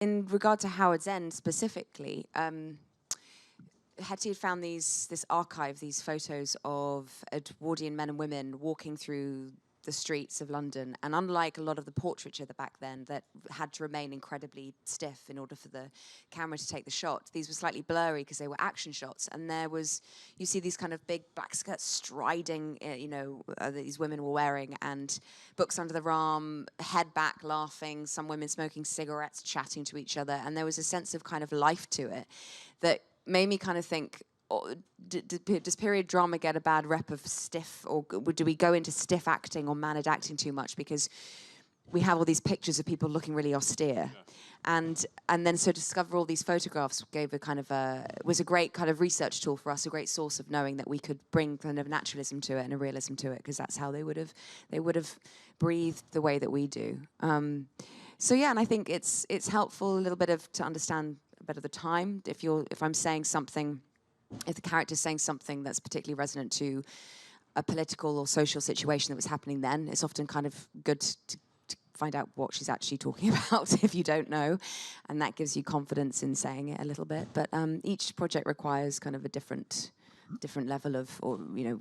in regard to Howard's End specifically, Hetty had found this archive, these photos of Edwardian men and women walking through the streets of London, and unlike a lot of the portraiture back then that had to remain incredibly stiff in order for the camera to take the shot, these were slightly blurry because they were action shots, and you see these kind of big black skirts striding, these women were wearing, and books under their arm, head back laughing, some women smoking cigarettes, chatting to each other, and there was a sense of kind of life to it that made me kind of think, does period drama get a bad rep of stiff, or do we go into stiff acting or mannered acting too much? Because we have all these pictures of people looking really austere. Yeah. And then so to discover all these photographs was a great kind of research tool for us, a great source of knowing that we could bring kind of naturalism to it and a realism to it, because that's how they would have breathed the way that we do. So yeah, and I think it's helpful a little bit to understand a bit of the time. If I'm saying something, if the character's saying something that's particularly resonant to a political or social situation that was happening then, it's often kind of good to find out what she's actually talking about if you don't know, and that gives you confidence in saying it a little bit. But each project requires kind of a different level of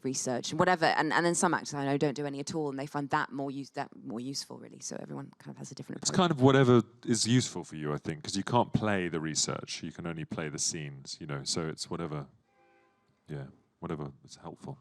research and whatever, and then some actors I know don't do any at all, and they find that more useful really. So everyone kind of has a different approach. It's kind of whatever is useful for you, I think, because you can't play the research, you can only play the scenes, so it's whatever is helpful.